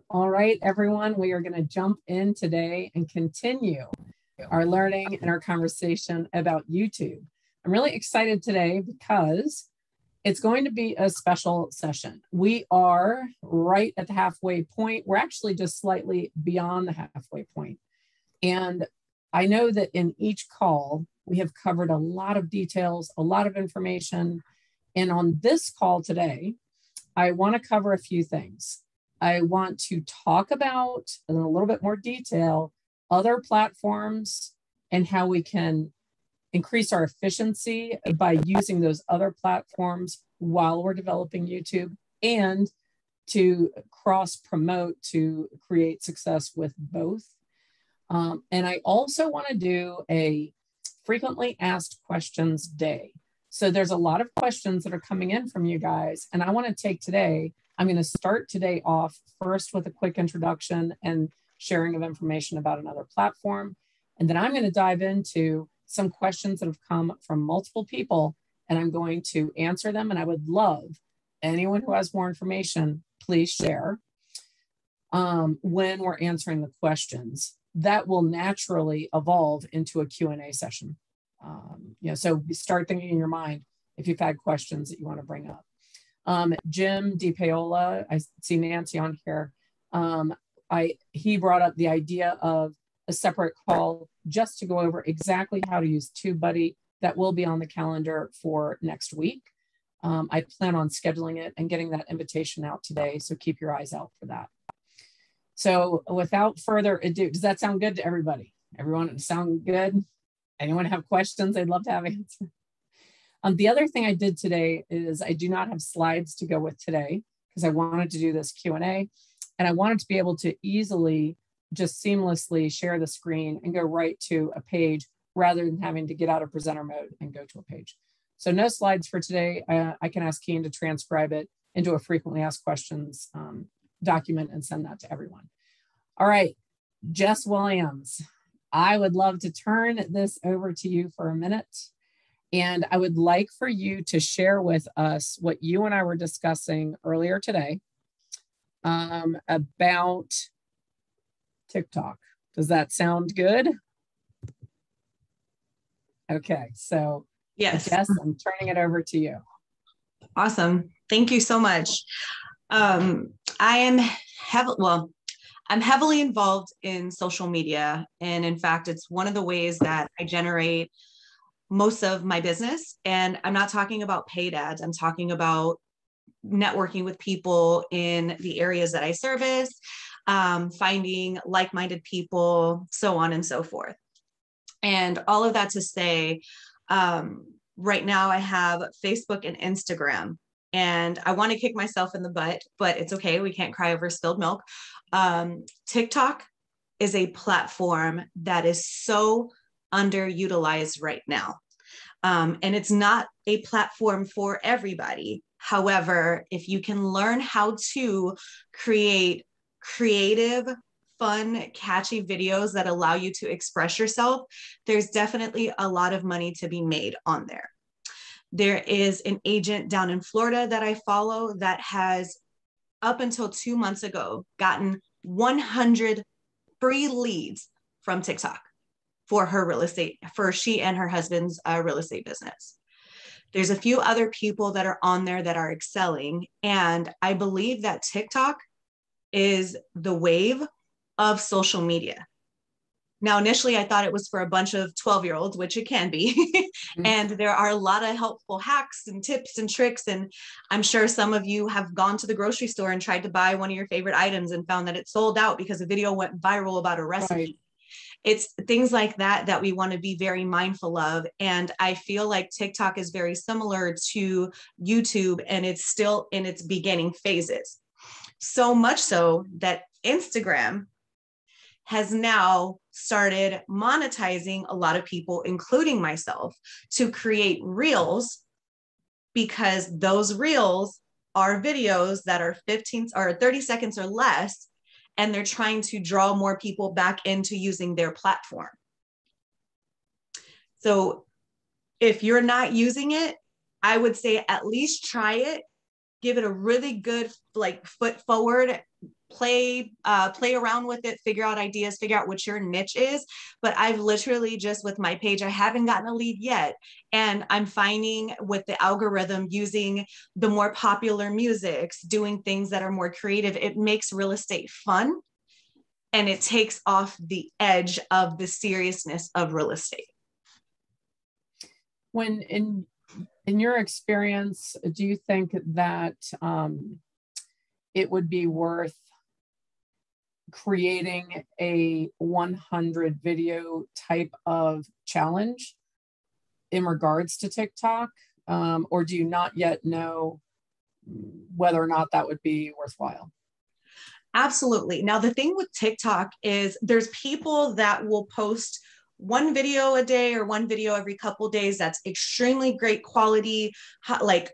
All right, everyone, we are going to jump in today and continue our learning and our conversation about YouTube. I'm really excited today because it's going to be a special session. We are right at the halfway point. We're actually just slightly beyond the halfway point. And I know that in each call, we have covered a lot of details, a lot of information. And on this call today, I want to cover a few things. I want to talk about, in a little bit more detail, other platforms and how we can increase our efficiency by using those other platforms while we're developing YouTube, and to cross promote to create success with both. And I also want to do a frequently asked questions day. So there's a lot of questions that are coming in from you guys, and I want to take today, I'm going to start today off first with a quick introduction and sharing of information about another platform. And then I'm going to dive into some questions that have come from multiple people, and I'm going to answer them. And I would love anyone who has more information, please share when we're answering the questions. That will naturally evolve into a Q&A session. So start thinking in your mind if you've had questions that you want to bring up. Jim DiPaola, I see Nancy on here. He brought up the idea of a separate call just to go over exactly how to use TubeBuddy. That will be on the calendar for next week. I plan on scheduling it and getting that invitation out today, so keep your eyes out for that. So without further ado, does that sound good to everybody? Everyone sound good? Anyone have questions they'd love to have answered? The other thing I did today is I do not have slides to go with today because I wanted to do this Q&A, and I wanted to be able to easily just seamlessly share the screen and go right to a page rather than having to get out of presenter mode and go to a page. So no slides for today. I can ask Keen to transcribe it into a frequently asked questions document and send that to everyone. All right, Jess Williams, I would love to turn this over to you for a minute. And I would like for you to share with us what you and I were discussing earlier today about TikTok. Does that sound good? Okay, so yes, Jess, I'm turning it over to you. Awesome. Thank you so much. I'm heavily involved in social media. And in fact, it's one of the ways that I generate most of my business. And I'm not talking about paid ads. I'm talking about networking with people in the areas that I service, finding like-minded people, so on and so forth. And all of that to say, right now I have Facebook and Instagram, and I want to kick myself in the butt, but it's okay. We can't cry over spilled milk. TikTok is a platform that is so underutilized right now. And it's not a platform for everybody. However, if you can learn how to create creative, fun, catchy videos that allow you to express yourself, there's definitely a lot of money to be made on there. There is an agent down in Florida that I follow that has, up until 2 months ago, gotten 100 free leads from TikTok for her real estate, for she and her husband's real estate business. There's a few other people that are on there that are excelling. And I believe that TikTok is the wave of social media. Now, initially, I thought it was for a bunch of 12-year-olds, which it can be. And there are a lot of helpful hacks and tips and tricks. And I'm sure some of you have gone to the grocery store and tried to buy one of your favorite items and found that it sold out because a video went viral about a recipe. Right. It's things like that that we want to be very mindful of. And I feel like TikTok is very similar to YouTube, and it's still in its beginning phases. So much so that Instagram has now started monetizing a lot of people, including myself, to create reels, because those reels are videos that are 15 or 30 seconds or less, and they're trying to draw more people back into using their platform. So if you're not using it, I would say at least try it, give it a really good foot forward, play around with it, figure out ideas, figure out what your niche is. But I've literally just with my page, I haven't gotten a lead yet. And I'm finding with the algorithm using the more popular musics, doing things that are more creative, it makes real estate fun. And it takes off the edge of the seriousness of real estate. When in your experience, do you think that it would be worth creating a 100 video type of challenge in regards to TikTok? Or do you not yet know whether or not that would be worthwhile? Absolutely. Now, the thing with TikTok is there's people that will post one video a day or one video every couple days. That's extremely great quality, like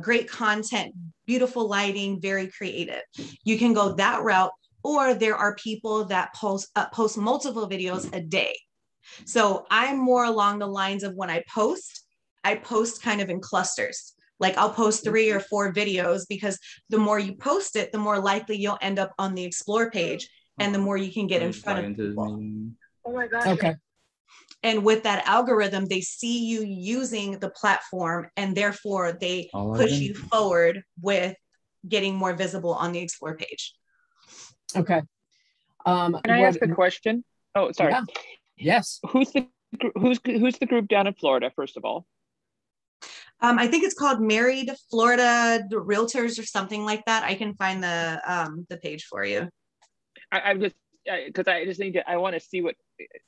great content, beautiful lighting, very creative. You can go that route. Or there are people that post multiple videos a day. So I'm more along the lines of when I post kind of in clusters. Like I'll post 3 or 4 videos because the more you post it, the more likely you'll end up on the explore page and the more you can get in front of people. Oh my gosh. Okay. And with that algorithm, they see you using the platform and therefore they push you forward with getting more visible on the explore page. Okay. Can I ask a question? Oh, sorry. Yeah. Yes. Who's the group down in Florida, first of all? I think it's called Married Florida Realtors or something like that. I can find the page for you. I'm just because I want to see what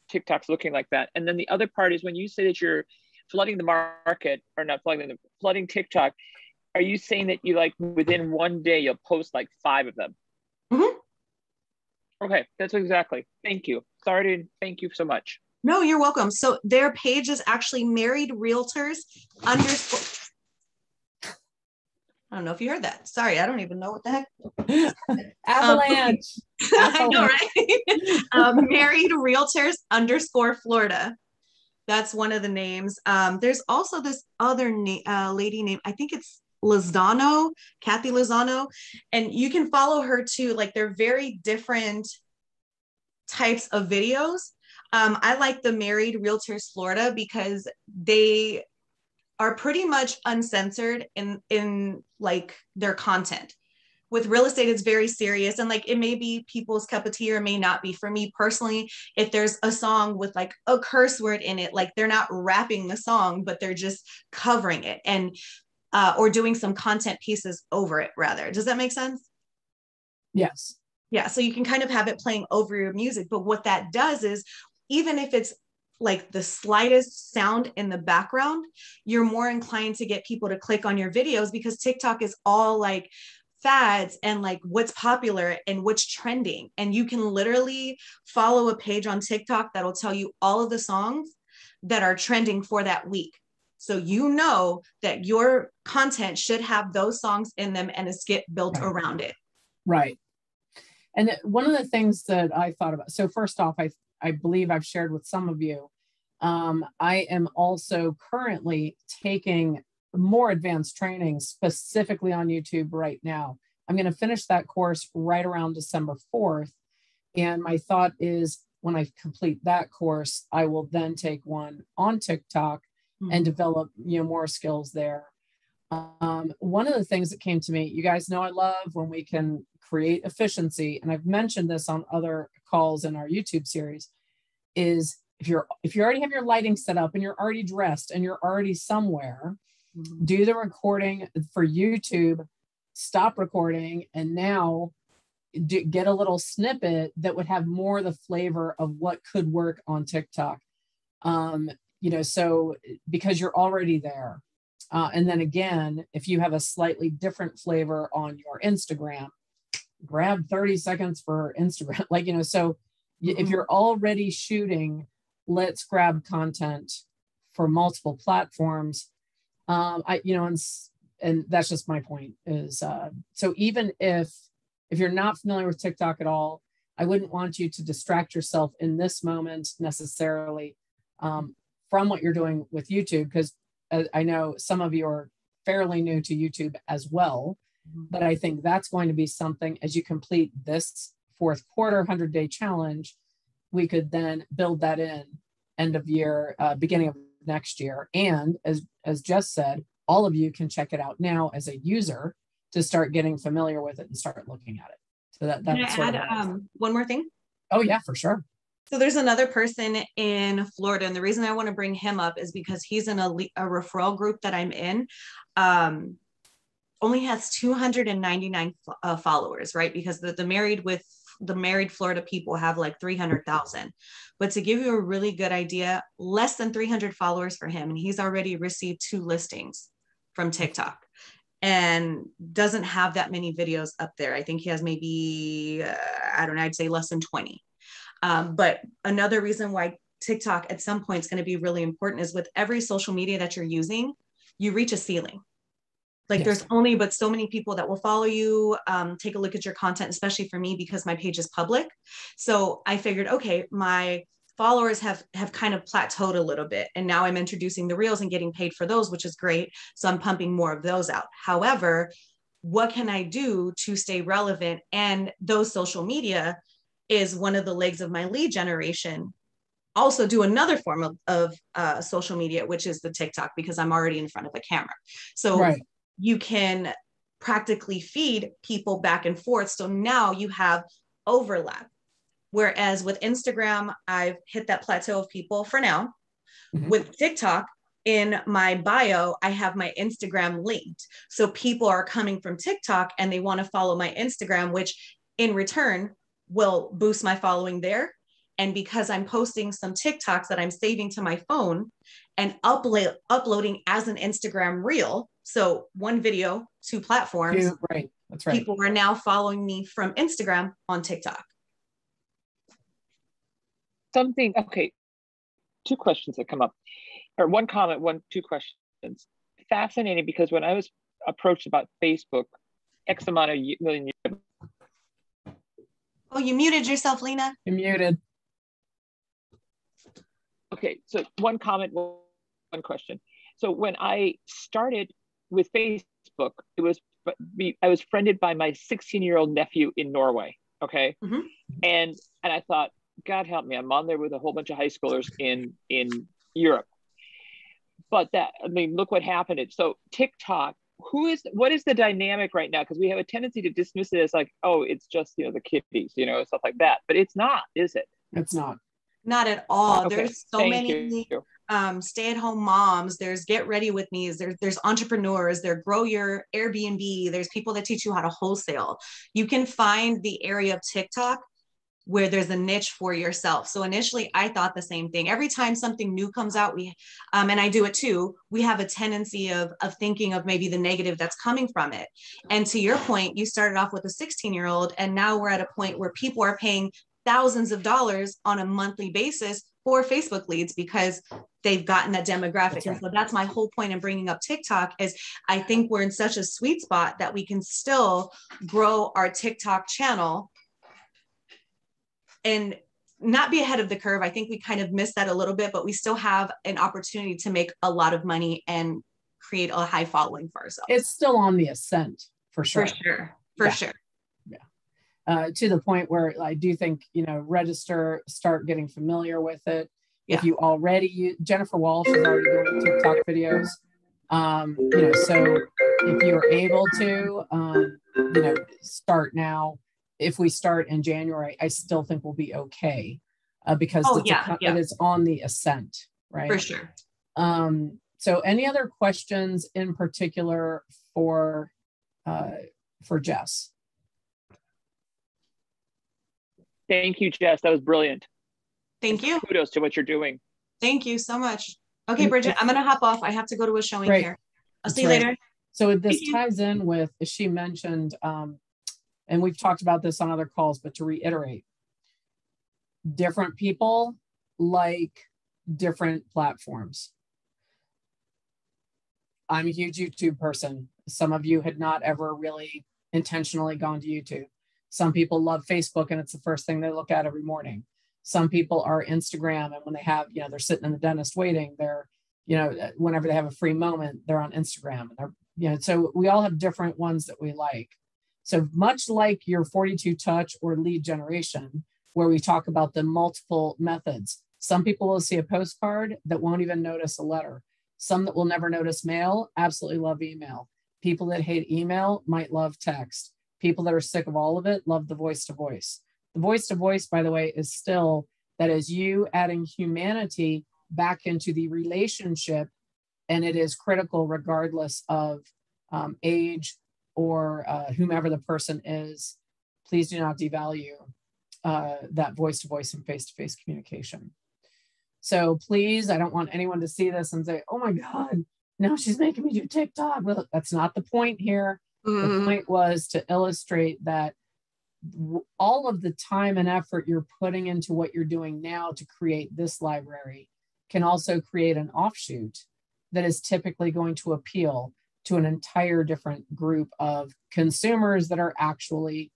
TikTok's looking like that. And then the other part is when you say that you're flooding the market, or not flooding TikTok, are you saying that you like within one day you'll post like 5 of them? Mm-hmm. Okay, that's exactly. Thank you. Sorry, thank you so much. No, you're welcome. So their page is actually Married Realtors _ I don't know if you heard that. Sorry, I don't even know what the heck. Avalanche. I know, right? Married Realtors _ Florida. That's one of the names. There's also this other lady named, I think it's Lozano, Kathy Lozano, and you can follow her too. Like they're very different types of videos. I like the Married Realtors Florida because they are pretty much uncensored in like their content. With real estate, it's very serious, and like it may be people's cup of tea or may not be. For me personally, if there's a song with like a curse word in it, like they're not rapping the song, but they're just covering it and or doing some content pieces over it rather. Does that make sense? Yes. Yeah. So you can kind of have it playing over your music, but what that does is even if it's like the slightest sound in the background, you're more inclined to get people to click on your videos because TikTok is all like fads and like what's popular and what's trending. And you can literally follow a page on TikTok that'll tell you all of the songs that are trending for that week. So you know that your content should have those songs in them and a skit built around it. Right. And one of the things that I thought about, so first off, I believe I've shared with some of you, I am also currently taking more advanced training specifically on YouTube right now. I'm going to finish that course right around December 4th. And my thought is when I complete that course, I will then take one on TikTok and develop, more skills there. One of the things that came to me, you guys know I love when we can create efficiency, and I've mentioned this on other calls in our YouTube series, is if you already have your lighting set up and you're already dressed and you're already somewhere, do the recording for YouTube, stop recording, and now get a little snippet that would have more the flavor of what could work on TikTok. So because you're already there. And then again, if you have a slightly different flavor on your Instagram, grab 30 seconds for Instagram. So if you're already shooting, let's grab content for multiple platforms. And that's just my point is, so even if you're not familiar with TikTok at all, I wouldn't want you to distract yourself in this moment necessarily from what you're doing with YouTube, because I know some of you are fairly new to YouTube as well. But I think that's going to be something, as you complete this fourth quarter 100-day challenge, we could then build that in end of year, beginning of next year. And as Jess said, all of you can check it out now as a user to start getting familiar with it and start looking at it. So that's Can I add one more thing? Oh yeah, for sure. So there's another person in Florida, and the reason I want to bring him up is because he's in a referral group that I'm in. Only has 299 followers, right? Because the married Florida people have like 300,000. But to give you a really good idea, less than 300 followers for him, and he's already received 2 listings from TikTok, and doesn't have that many videos up there. I think he has maybe I don't know, I'd say less than 20. But another reason why TikTok at some point is going to be really important is with every social media that you're using, you reach a ceiling. Like there's only but so many people that will follow you, take a look at your content, especially for me because my page is public. So I figured, okay, my followers have kind of plateaued a little bit. And now I'm introducing the reels and getting paid for those, which is great. So I'm pumping more of those out. However, what can I do to stay relevant? And those social media is one of the legs of my lead generation. Also do another form of social media, which is the TikTok, because I'm already in front of a camera. So you can practically feed people back and forth. So now you have overlap. Whereas with Instagram, I've hit that plateau of people for now. With TikTok, in my bio, I have my Instagram linked. So people are coming from TikTok and they want to follow my Instagram, which in return will boost my following there. And because I'm posting some TikToks that I'm saving to my phone and uploading as an Instagram reel, so one video, 2 platforms, right. That's right. People are now following me from Instagram on TikTok. Okay, 2 questions that come up, or 1 comment, 2 questions. Fascinating, because when I was approached about Facebook, X amount of million years. Oh, you muted yourself, Lena. You're muted. Okay, so 1 comment, 1 question. So when I started with Facebook, I was friended by my 16-year-old nephew in Norway. Okay, and I thought, God help me, I'm on there with a whole bunch of high schoolers in Europe. But look what happened. So TikTok, what is the dynamic right now? Because we have a tendency to dismiss it as like, oh, it's just, the kiddies, stuff like that. But it's not, is it? It's not. Not at all. Okay. There's so many stay-at-home moms. There's get ready with me. There's entrepreneurs. There grow your Airbnb. There's people that teach you how to wholesale. You can find the area of TikTok where there's a niche for yourself. So initially I thought the same thing. Every time something new comes out, and I do it too, we have a tendency of thinking of maybe the negative that's coming from it. And to your point, you started off with a 16-year-old, and now we're at a point where people are paying thousands of dollars on a monthly basis for Facebook leads because they've gotten that demographic. And so that's my whole point in bringing up TikTok is I think we're in such a sweet spot that we can still grow our TikTok channel and not be ahead of the curve. I think we kind of missed that a little bit, but we still have an opportunity to make a lot of money and create a high following for ourselves. It's still on the ascent for sure. For sure. To the point where I do think, register, start getting familiar with it. If you already Jennifer Walsh is already doing TikTok videos. So if you're able to, start now. If we start in January, I still think we'll be okay because it is on the ascent, right? For sure. So any other questions in particular for Jess? Thank you, Jess. That was brilliant. Thank you. Kudos to what you're doing. Thank you so much. Okay, Bridget, I'm going to hop off. I have to go to a showing here. I'll see you later. So this ties in with, as she mentioned, and we've talked about this on other calls, but to reiterate, different people like different platforms. I'm a huge YouTube person. Some of you had not ever really intentionally gone to YouTube. Some people love Facebook and it's the first thing they look at every morning. Some people are Instagram, and when they have, they're sitting in the dentist waiting, they're, whenever they have a free moment, they're on Instagram and they're so we all have different ones that we like. So much like your 42 touch or lead generation, where we talk about the multiple methods, some people will see a postcard that won't even notice a letter. Some that will never notice mail, absolutely love email. People that hate email might love text. People that are sick of all of it love the voice to voice. The voice to voice, by the way, is still, that is you adding humanity back into the relationship. And it is critical regardless of age or whomever the person is. Please do not devalue that voice to voice and face to face communication. So please, I don't want anyone to see this and say, oh my God, now she's making me do TikTok. Well, that's not the point here. The point was to illustrate that all of the time and effort you're putting into what you're doing now to create this library can also create an offshoot that is typically going to appeal to an entire different group of consumers that are actually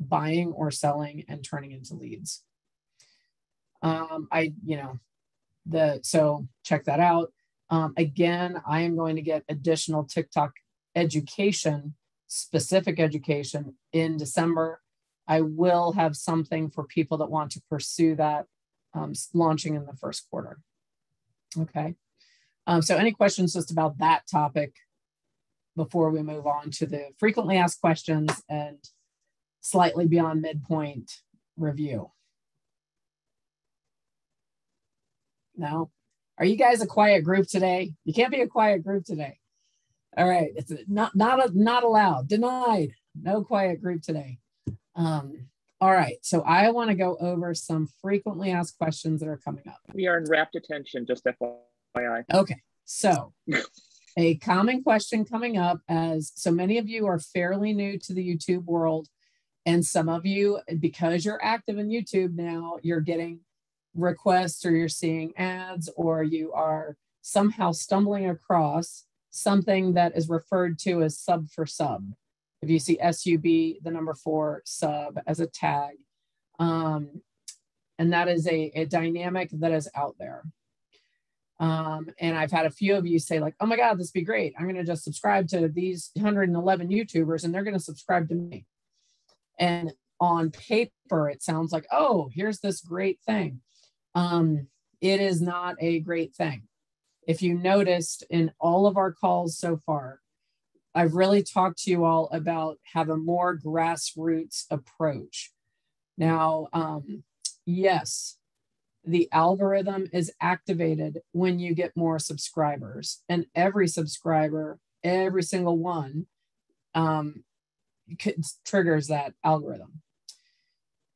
buying or selling and turning into leads. So check that out. Again, I am going to get additional TikTok education, specific education in December. I will have something for people that want to pursue that, launching in the first quarter. Okay. So any questions just about that topic before we move on to the frequently asked questions and slightly beyond midpoint review? No? Are you guys a quiet group today? You can't be a quiet group today. All right, it's not allowed, denied. No quiet group today. All right, so I want to go over some frequently asked questions that are coming up. We are in rapt attention, just FYI. Okay, so a common question coming up, as so many of you are fairly new to the YouTube world, and some of you, because you're active in YouTube now, you're getting requests or you're seeing ads or you are somehow stumbling across something that is referred to as sub for sub. If you see SUB, the number 4 sub as a tag, and that is a dynamic that is out there. And I've had a few of you say like, oh my God, this would be great. I'm going to just subscribe to these 111 YouTubers and they're going to subscribe to me. And on paper, it sounds like, oh, here's this great thing. It is not a great thing. If you noticed in all of our calls so far, I've really talked to you all about have a more grassroots approach. Now, yes, the algorithm is activated when you get more subscribers, and every subscriber, every single one, triggers that algorithm.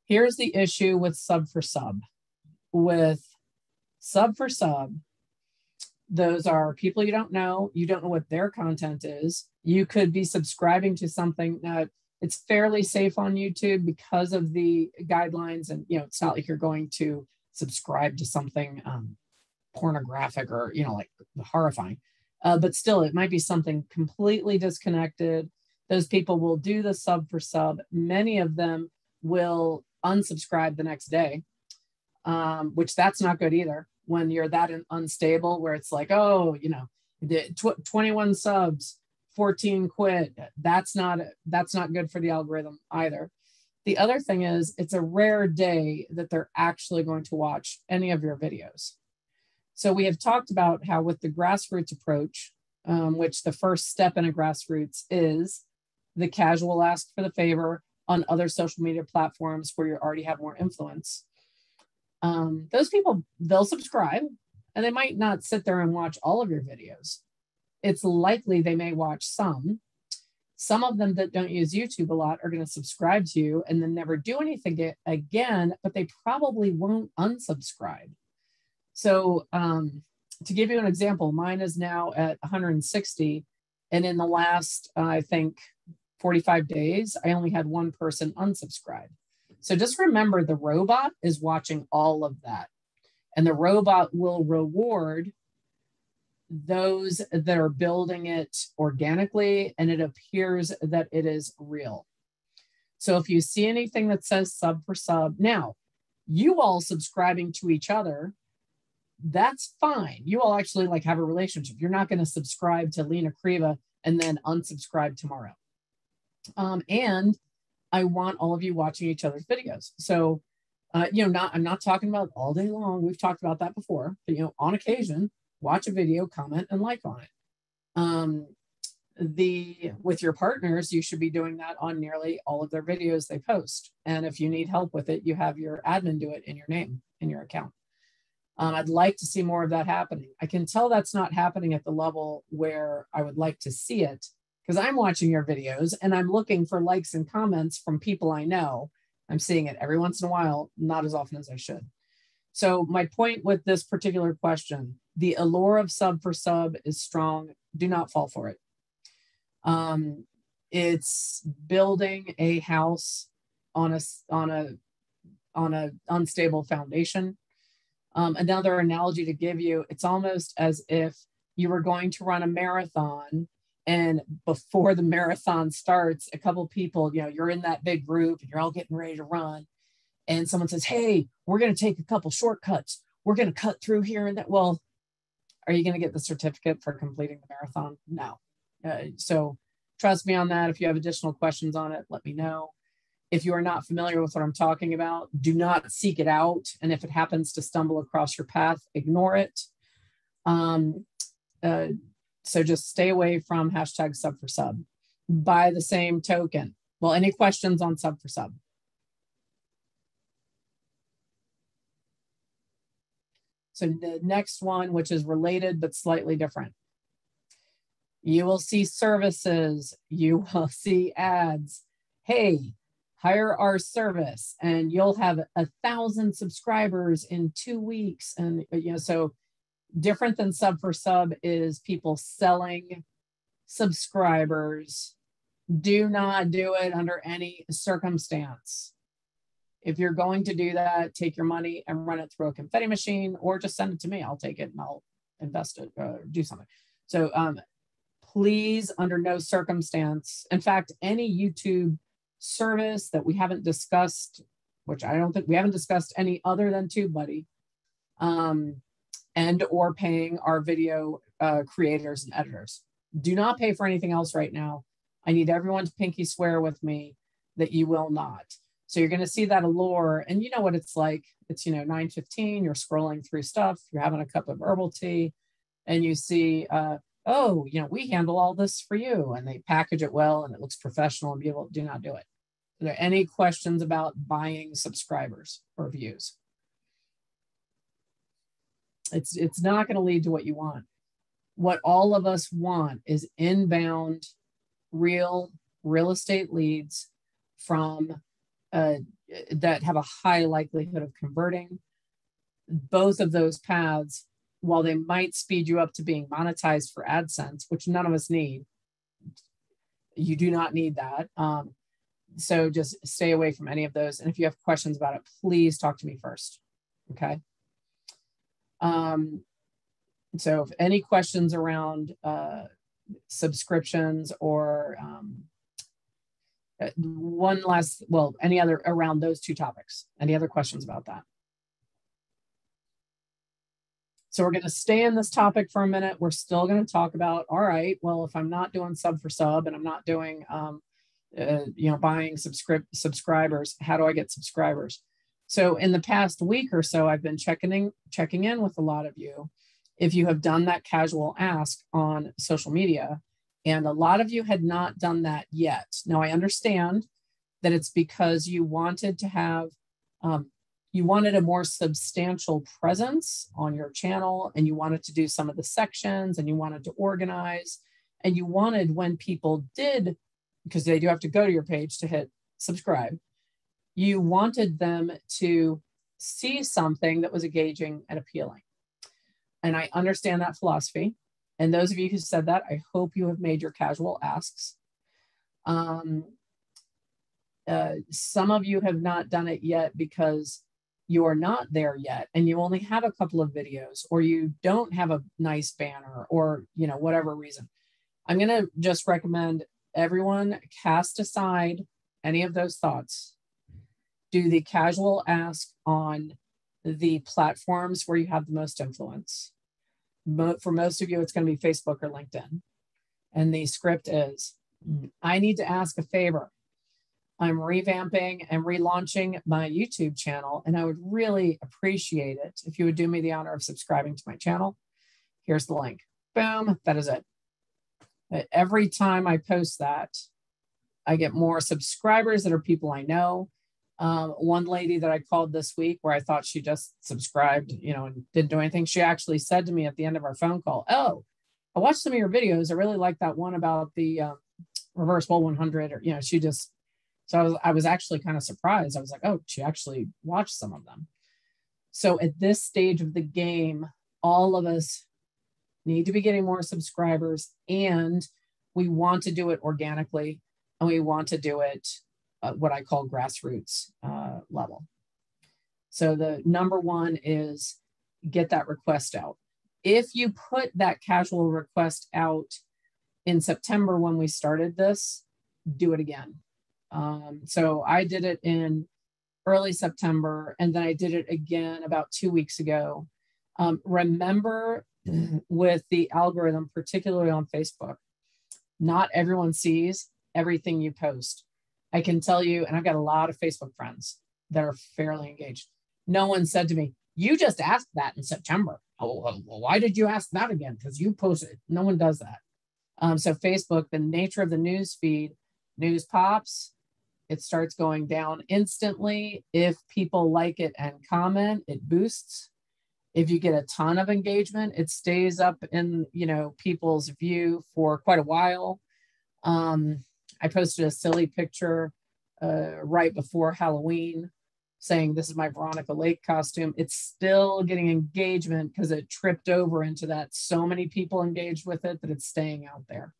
Here's the issue with sub for sub. With sub for sub, those are people you don't know what their content is. You could be subscribing to something that it's fairly safe on YouTube because of the guidelines, and it's not like you're going to subscribe to something pornographic or like horrifying, but still it might be something completely disconnected. Those people will do the sub for sub. Many of them will unsubscribe the next day, which that's not good either. When you're that unstable, where it's like, oh, 21 subs, 14 quit. That's not good for the algorithm either. The other thing is, it's a rare day that they're actually going to watch any of your videos. So we have talked about how with the grassroots approach, which the first step in a grassroots is the casual ask for the favor on other social media platforms where you already have more influence. Those people, they'll subscribe and they might not sit there and watch all of your videos. It's likely they may watch some. Some of them that don't use YouTube a lot are going to subscribe to you and then never do anything again, but they probably won't unsubscribe. So to give you an example, mine is now at 160. And in the last, I think, 45 days, I only had one person unsubscribe. So just remember, the robot is watching all of that. And the robot will reward those that are building it organically, and it appears that it is real. So if you see anything that says sub for sub, now, you all subscribing to each other, that's fine. You all actually have a relationship. You're not going to subscribe to Lena Kriva and then unsubscribe tomorrow. And I want all of you watching each other's videos. So, I'm not talking about all day long. We've talked about that before, but, on occasion, watch a video, comment, and like on it. With your partners, you should be doing that on nearly all of their videos they post. And if you need help with it, you have your admin do it in your name, in your account. I'd like to see more of that happening. I can tell that's not happening at the level where I would like to see it, because I'm watching your videos and I'm looking for likes and comments from people I know. I'm seeing it every once in a while, not as often as I should. So my point with this particular question, the allure of sub for sub is strong. Do not fall for it. It's building a house on a unstable foundation. Another analogy to give you, it's almost as if you were going to run a marathon, and before the marathon starts, a couple of people, you're in that big group and you're all getting ready to run, and someone says, hey, we're going to take a couple shortcuts. We're going to cut through here and that. Well, are you going to get the certificate for completing the marathon? No. So trust me on that. If you have additional questions on it, let me know. If you are not familiar with what I'm talking about, do not seek it out. And if it happens to stumble across your path, ignore it. So just stay away from hashtag sub for sub. By the same token, well, any questions on sub for sub? So the next one, which is related but slightly different. You will see services, you will see ads. Hey, hire our service and you'll have 1,000 subscribers in 2 weeks. And, so different than sub for sub is people selling subscribers. Do not do it under any circumstance. If you're going to do that, take your money and run it through a confetti machine, or just send it to me. I'll take it and I'll invest it or do something. So please, under no circumstance, in fact, any YouTube service that we haven't discussed, which I don't think we haven't discussed any other than TubeBuddy, and or paying our video creators and editors. Do not pay for anything else right now. I need everyone to pinky swear with me that you will not. So you're going to see that allure, and you know what it's like. It's 9:15. You're scrolling through stuff. You're having a cup of herbal tea, and you see, oh, we handle all this for you, and they package it well, and it looks professional, and people do not do it. Are there any questions about buying subscribers or views? It's not going to lead to what you want. What all of us want is inbound, real estate leads from that have a high likelihood of converting. Both of those paths, while they might speed you up to being monetized for AdSense, which none of us need, you do not need that. So just stay away from any of those. And if you have questions about it, please talk to me first. Okay. So if any questions around subscriptions or any other around those two topics, any other questions about that? So we're going to stay in this topic for a minute. We're still going to talk about, all right, well, if I'm not doing sub for sub and I'm not doing, buying subscribers, how do I get subscribers? So in the past week or so, I've been checking in with a lot of you. If you have done that casual ask on social media, and a lot of you had not done that yet. Now I understand that it's because you wanted to have, you wanted a more substantial presence on your channel, and you wanted to do some of the sections, and you wanted to organize, and you wanted, when people did, because they do have to go to your page to hit subscribe, you wanted them to see something that was engaging and appealing. And I understand that philosophy. And those of you who said that, I hope you have made your casual asks. Some of you have not done it yet because you are not there yet, and you only have a couple of videos, or you don't have a nice banner, or whatever reason. I'm going to just recommend everyone cast aside any of those thoughts. Do the casual ask on the platforms where you have the most influence. But for most of you, it's going to be Facebook or LinkedIn. And the script is, I need to ask a favor. I'm revamping and relaunching my YouTube channel, and I would really appreciate it if you would do me the honor of subscribing to my channel. Here's the link. Boom, that is it. Every time I post that, I get more subscribers that are people I know. One lady that I called this week where I thought she just subscribed, and didn't do anything. She actually said to me at the end of our phone call, "Oh, I watched some of your videos. I really like that one about the reverse wall 100." Or, she just, so I was actually kind of surprised. I was like, oh, she actually watched some of them. So at this stage of the game, all of us need to be getting more subscribers, and we want to do it organically, and we want to do it what I call grassroots level. So the number one is get that request out. If you put that casual request out in September when we started this, do it again. So I did it in early September, and then I did it again about 2 weeks ago. Remember, with the algorithm, particularly on Facebook, not everyone sees everything you post. I can tell you, and I've got a lot of Facebook friends that are fairly engaged. No one said to me, "You just asked that in September. Oh, well, why did you ask that again? Because you posted." No one does that. So Facebook, the nature of the news feed, news pops, it starts going down instantly. If people like it and comment, it boosts. If you get a ton of engagement, it stays up in people's view for quite a while. I posted a silly picture right before Halloween saying, "This is my Veronica Lake costume." It's still getting engagement because it tripped over into that. So many people engaged with it that it's staying out there.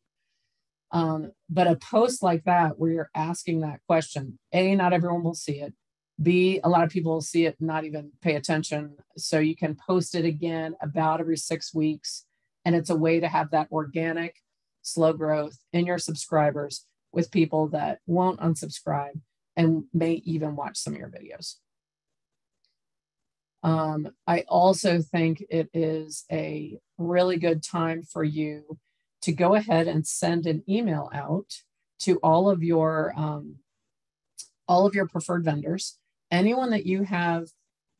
But a post like that, where you're asking that question, A, not everyone will see it. B, a lot of people will see it and not even pay attention. So you can post it again about every 6 weeks. And it's a way to have that organic, slow growth in your subscribers with people that won't unsubscribe and may even watch some of your videos. I also think it is a really good time for you to go ahead and send an email out to all of your preferred vendors, anyone that you have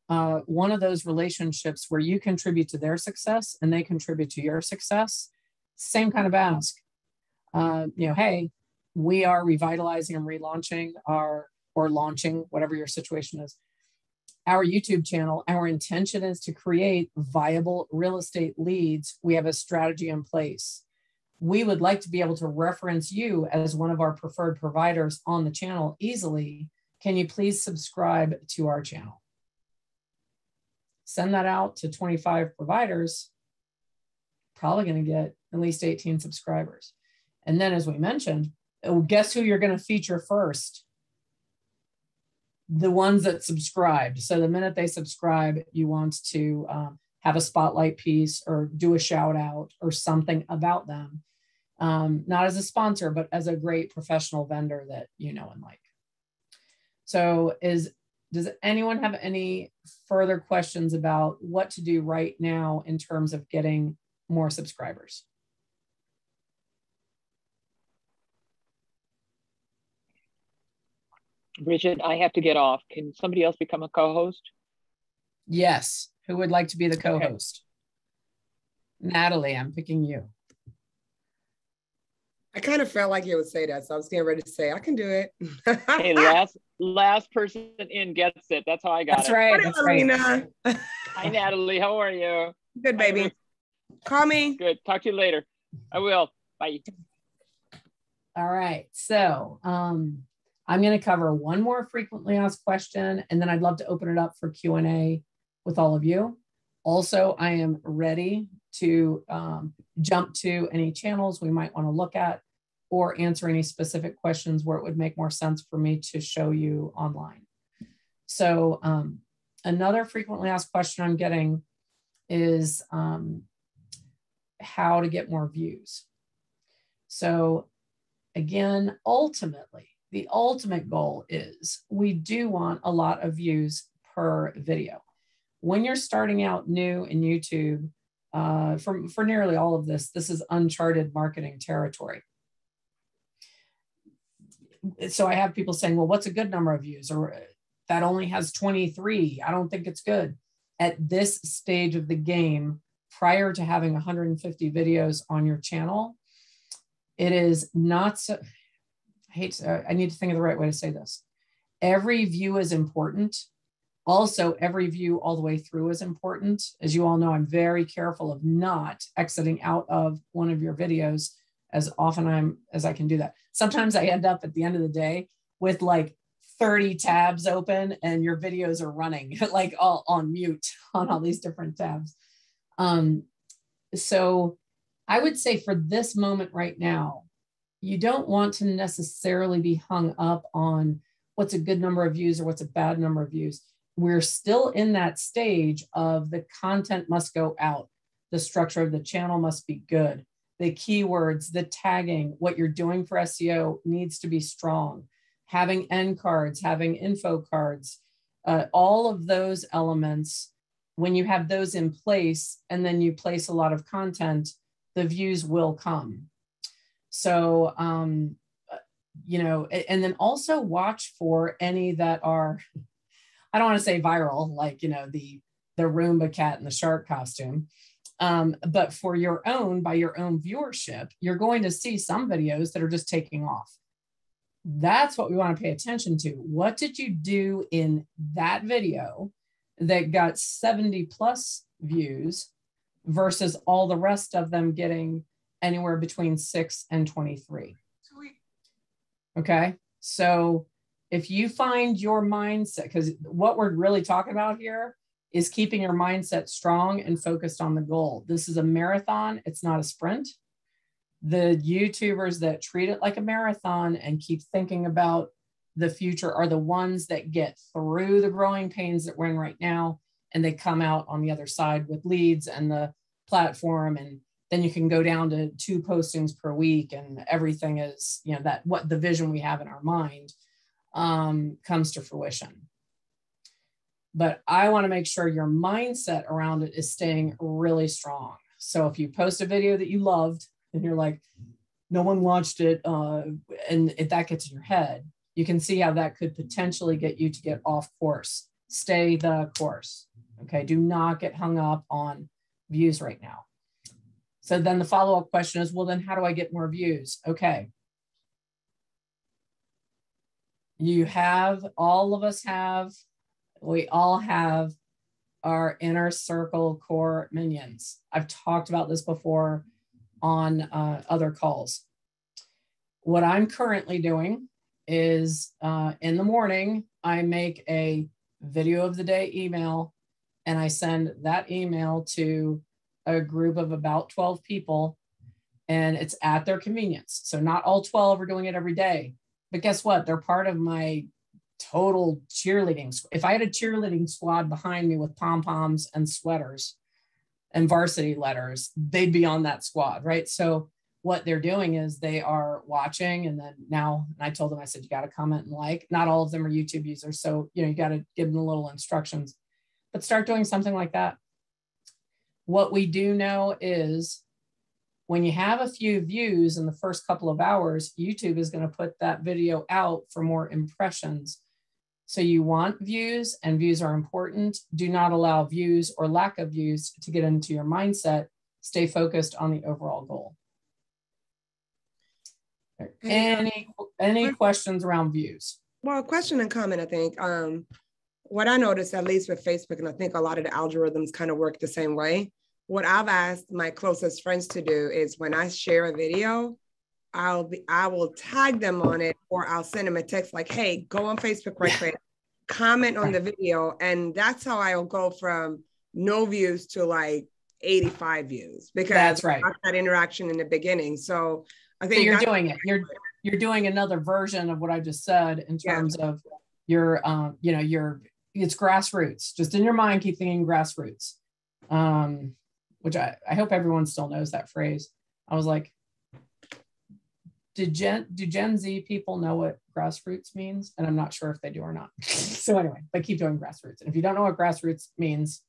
one of those relationships where you contribute to their success and they contribute to your success. Same kind of ask. Hey, we are revitalizing and relaunching or launching, whatever your situation is, our YouTube channel. Our intention is to create viable real estate leads. We have a strategy in place. We would like to be able to reference you as one of our preferred providers on the channel easily. Can you please subscribe to our channel? Send that out to 25 providers, probably going to get at least 18 subscribers. And then, as we mentioned, guess who you're going to feature first? The ones that subscribed. So the minute they subscribe, you want to have a spotlight piece or do a shout out or something about them. Not as a sponsor, but as a great professional vendor that you know and like. So does anyone have any further questions about what to do right now in terms of getting more subscribers? Bridget, I have to get off. Can somebody else become a co-host? Yes. Who would like to be the co-host? Okay. Natalie, I'm picking you. I kind of felt like you would say that, so I was getting ready to say I can do it. Hey, last person in gets it. That's how I got That's it. Right. That's right. Hi, Natalie. How are you? Good, baby. Call me. Good. Talk to you later. I will. Bye. All right. So I'm going to cover one more frequently asked question, and then I'd love to open it up for Q&A with all of you. Also, I am ready to jump to any channels we might want to look at or answer any specific questions where it would make more sense for me to show you online. So another frequently asked question I'm getting is how to get more views. So again, ultimately, the ultimate goal is we do want a lot of views per video. When you're starting out new in YouTube, for nearly all of this, this is uncharted marketing territory. So I have people saying, well, what's a good number of views? Or that only has 23. I don't think it's good. At this stage of the game, prior to having 150 videos on your channel, it is not so, I need to think of the right way to say this. Every view is important. Also, every view all the way through is important. As you all know, I'm very careful of not exiting out of one of your videos as often as I can do that. Sometimes I end up at the end of the day with like 30 tabs open and your videos are running like all on mute on all these different tabs. So I would say for this moment right now, you don't want to necessarily be hung up on what's a good number of views or what's a bad number of views. We're still in that stage of the content must go out. The structure of the channel must be good. The keywords, the tagging, what you're doing for SEO needs to be strong. Having end cards, having info cards, all of those elements, when you have those in place and then you place a lot of content, the views will come. So, you know, and then also watch for any that are, I don't want to say viral, like, you know, the Roomba cat in the shark costume. But for your own, by your own viewership, you're going to see some videos that are just taking off. That's what we want to pay attention to. What did you do in that video that got 70 plus views versus all the rest of them getting anywhere between 6 and 23? Okay. So if you find your mindset, because what we're really talking about here is keeping your mindset strong and focused on the goal. This is a marathon. It's not a sprint. The YouTubers that treat it like a marathon and keep thinking about the future are the ones that get through the growing pains that we're in right now. And they come out on the other side with leads and the platform. And then you can go down to 2 postings per week and everything is, you know, that what the vision we have in our mind comes to fruition. But I want to make sure your mindset around it is staying really strong. So if you post a video that you loved and you're like, no one watched it, and if that gets in your head, you can see how that could potentially get you to get off course. Stay the course. Okay. Do not get hung up on views right now. So then the follow-up question is, well, then how do I get more views? Okay. You have, all of us have, we all have our inner circle core minions. I've talked about this before on other calls. What I'm currently doing is in the morning, I make a video of the day email and I send that email to a group of about 12 people and it's at their convenience. So not all 12 are doing it every day, but guess what? They're part of my total cheerleading. If I had a cheerleading squad behind me with pom-poms and sweaters and varsity letters, they'd be on that squad, right? So what they're doing is they are watching, and then now, and I told them, I said, you got to comment and like. Not all of them are YouTube users, so you know, you got to give them a little instructions, but start doing something like that. What we do know is when you have a few views in the first couple of hours, YouTube is going to put that video out for more impressions. So you want views, and views are important. Do not allow views or lack of views to get into your mindset. Stay focused on the overall goal. Any questions around views? Well, question and comment, I think. What I noticed, at least with Facebook, and I think a lot of the algorithms kind of work the same way. What I've asked my closest friends to do is when I share a video, I will tag them on it, or I'll send them a text like, hey, go on Facebook right quick, comment on the video. And that's how I'll go from no views to like 85 views, because that's right. I got that interaction in the beginning. So I think so you're doing it. You're doing another version of what I just said in terms of your, you know, it's grassroots. Just in your mind, keep thinking grassroots, which I hope everyone still knows that phrase. I was like, do Gen Z people know what grassroots means? And I'm not sure if they do or not. So anyway, but keep doing grassroots. And if you don't know what grassroots means,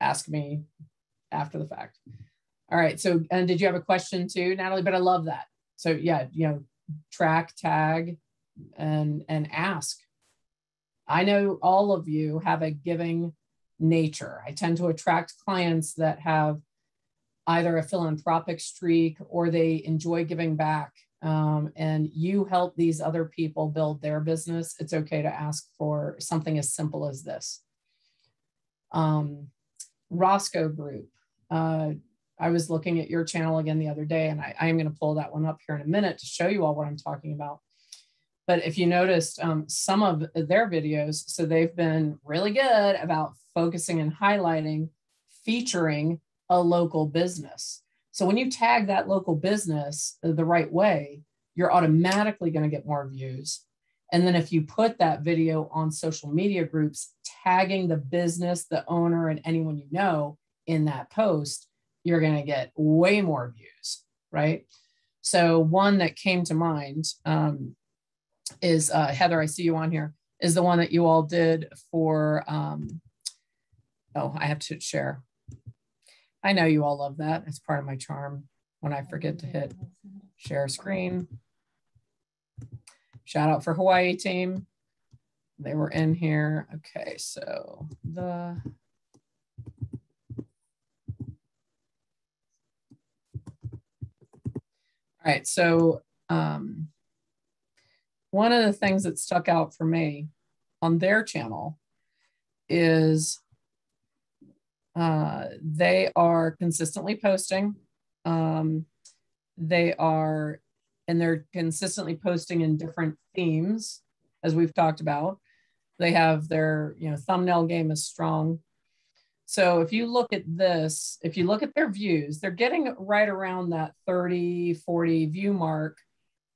ask me after the fact. All right. So, and did you have a question too, Natalie? But I love that. So yeah, track, tag, and ask. I know all of you have a giving nature. I tend to attract clients that have either a philanthropic streak or they enjoy giving back. And you help these other people build their business. It's okay to ask for something as simple as this. Roscoe Group. I was looking at your channel again the other day, and I am going to pull that one up here in a minute to show you all what I'm talking about. But if you noticed some of their videos, so they've been really good about focusing and highlighting, featuring a local business. So when you tag that local business the right way, you're automatically going to get more views. And then if you put that video on social media groups, tagging the business, the owner, and anyone you know in that post, you're going to get way more views, right? So one that came to mind is Heather, I see you on here, is the one that you all did for, oh, I have to share. I know you all love that. It's part of my charm when I forget to hit share screen. Shout out for Hawaii team. They were in here. Okay, so all right, so one of the things that stuck out for me on their channel is they are consistently posting. They're consistently posting in different themes, as we've talked about. They have their, thumbnail game is strong. So if you look at this, if you look at their views, they're getting right around that 30, 40 view mark,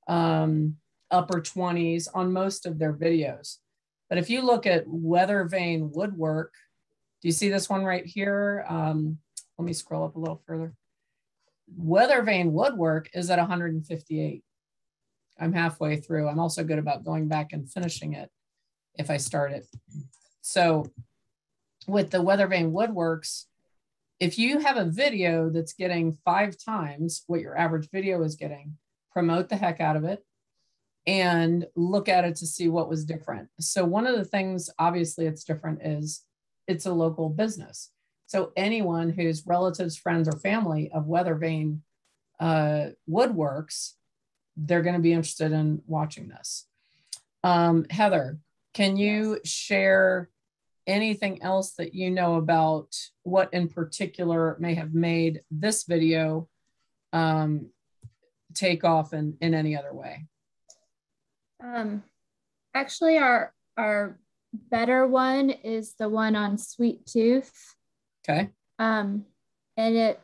upper 20s on most of their videos. But if you look at Weather Vane Woodwork, do you see this one right here? Let me scroll up a little further. Weather Vane Woodwork is at 158. I'm halfway through. I'm also good about going back and finishing it if I start it. So with the Weather Vane Woodworks, if you have a video that's getting 5 times what your average video is getting, promote the heck out of it and look at it to see what was different. So one of the things, obviously it's different, is it's a local business. So anyone whose relatives, friends, or family of Weather Vane Woodworks, they're going to be interested in watching this. Heather, can you share anything else that you know about what in particular may have made this video take off in any other way? Actually, our better one is the one on Sweet Tooth. Okay. And it's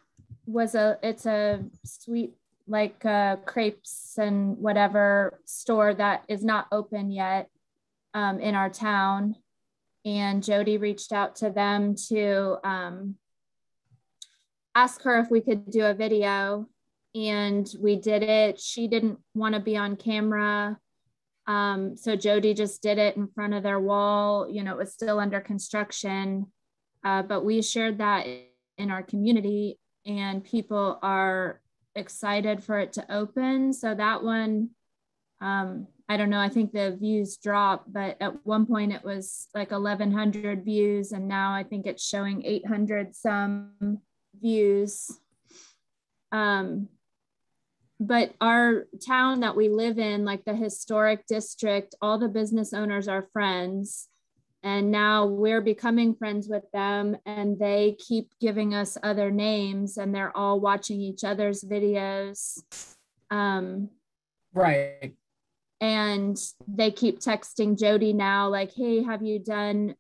a sweet, like crepes and whatever store that is not open yet in our town. And Jody reached out to them to ask her if we could do a video, and we did it. She didn't want to be on camera. So Jody just did it in front of their wall. It was still under construction, but we shared that in our community, and people are excited for it to open. So that one, I don't know, I think the views dropped, but at one point it was like 1,100 views, and now I think it's showing 800 some views. But our town that we live in, like the historic district, all the business owners are friends. And now we're becoming friends with them, and they keep giving us other names, and they're all watching each other's videos. Right. And they keep texting Jody now, like, hey, have you done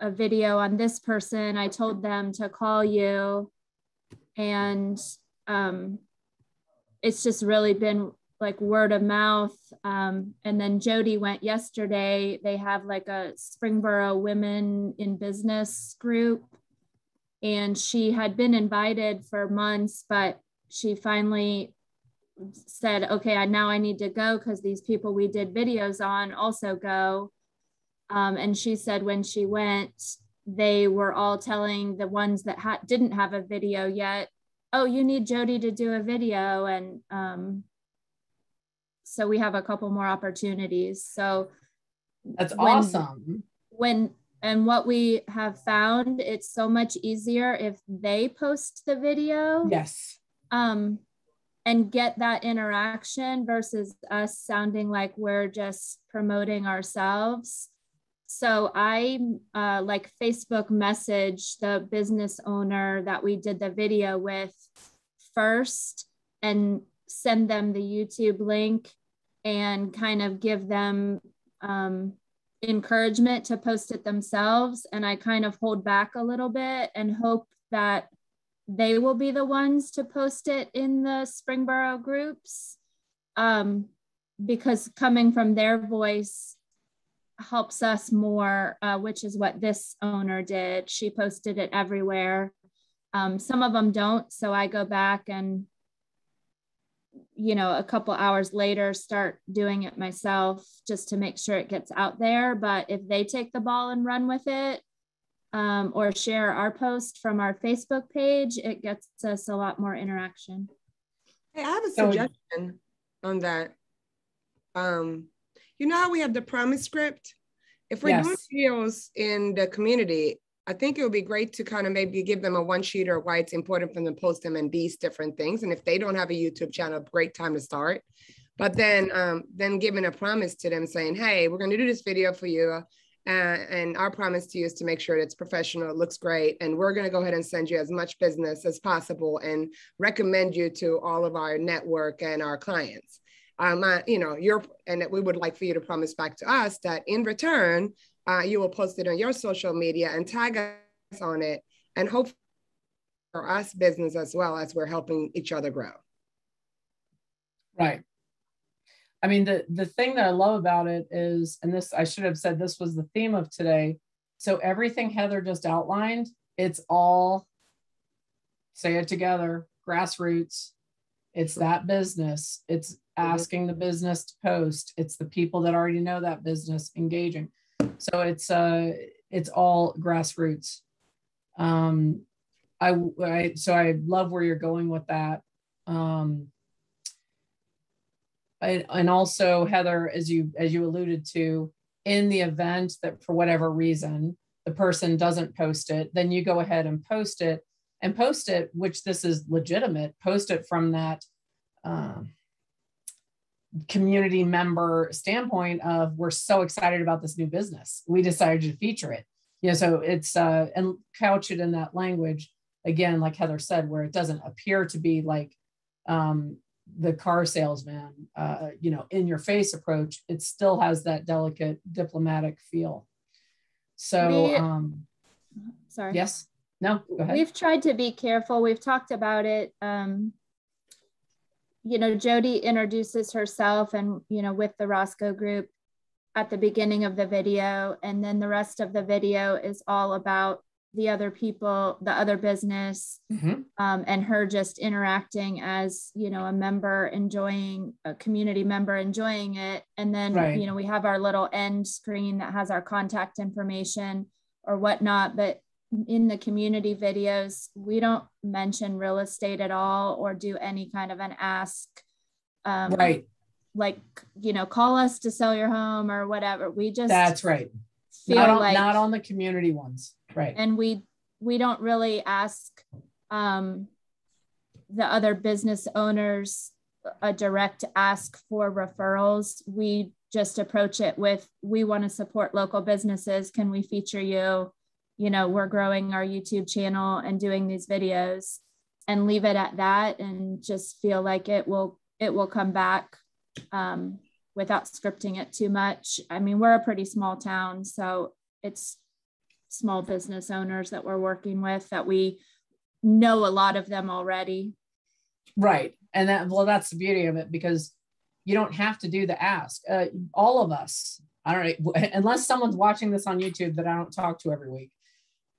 a video on this person? I told them to call you. And it's just really been like word of mouth. And then Jody went yesterday. They have like a Springboro Women in Business group, and she had been invited for months, but she finally said, okay, now I need to go because these people we did videos on also go. And she said when she went, they were all telling the ones that didn't have a video yet, oh, you need Jody to do a video. And so we have a couple more opportunities. So that's awesome. And what we have found, it's so much easier if they post the video. Yes. And get that interaction versus us sounding like we're just promoting ourselves. So I like Facebook message the business owner that we did the video with first and send them the YouTube link and kind of give them encouragement to post it themselves. And I kind of hold back a little bit and hope that they will be the ones to post it in the Springboro groups, because coming from their voice helps us more, which is what this owner did. She posted it everywhere. Some of them don't, so I go back and, you know, a couple hours later start doing it myself just to make sure it gets out there. But if they take the ball and run with it, or share our post from our Facebook page, it gets us a lot more interaction. Hey, I have a suggestion on that. You know how we have the promise script? If we're doing videos in the community, I think it would be great to kind of maybe give them a one sheeter of why it's important for them to post them in these different things. And if they don't have a YouTube channel, great time to start. But then giving a promise to them saying, hey, we're going to do this video for you. And our promise to you is to make sure that it's professional, it looks great, and we're going to go ahead and send you as much business as possible and recommend you to all of our network and our clients. You know, and that we would like for you to promise back to us that in return, you will post it on your social media and tag us on it, and hope for us business as well as we're helping each other grow. Right. I mean, the thing that I love about it is, and this, I should have said this was the theme of today. So everything Heather just outlined, it's all, say it together, grassroots. It's that business. It's asking the business to post. It's the people that already know that business engaging. So it's all grassroots. So I love where you're going with that. And also, Heather, as you alluded to, in the event that for whatever reason the person doesn't post it, then you go ahead and post it, which this is legitimate. Post it from that community member standpoint of, we're so excited about this new business, we decided to feature it. You know, so it's and couch it in that language again, like Heather said, where it doesn't appear to be like the car salesman, you know, in your face approach. It still has that delicate diplomatic feel. So, sorry. Yes, no, go ahead. We've tried to be careful. We've talked about it. You know, Jody introduces herself and, you know, with the Roscoe group at the beginning of the video. And then the rest of the video is all about the other people, the other business, and her just interacting as, you know, a member enjoying, a community member enjoying it. And then, you know, we have our little end screen that has our contact information or whatnot. But in the community videos, we don't mention real estate at all or do any kind of an ask. Like, you know, call us to sell your home or whatever. We just, that's right. Feel not on the community ones. Right. And we don't really ask the other business owners a direct ask for referrals. We just approach it with, we want to support local businesses. Can we feature you? You know, we're growing our YouTube channel and doing these videos, and leave it at that, and just feel like it will come back without scripting it too much. I mean, we're a pretty small town, so it's small business owners that we're working with that we know a lot of them already. Right. And that's the beauty of it, because you don't have to do the ask. All of us, I don't know, unless someone's watching this on YouTube that I don't talk to every week,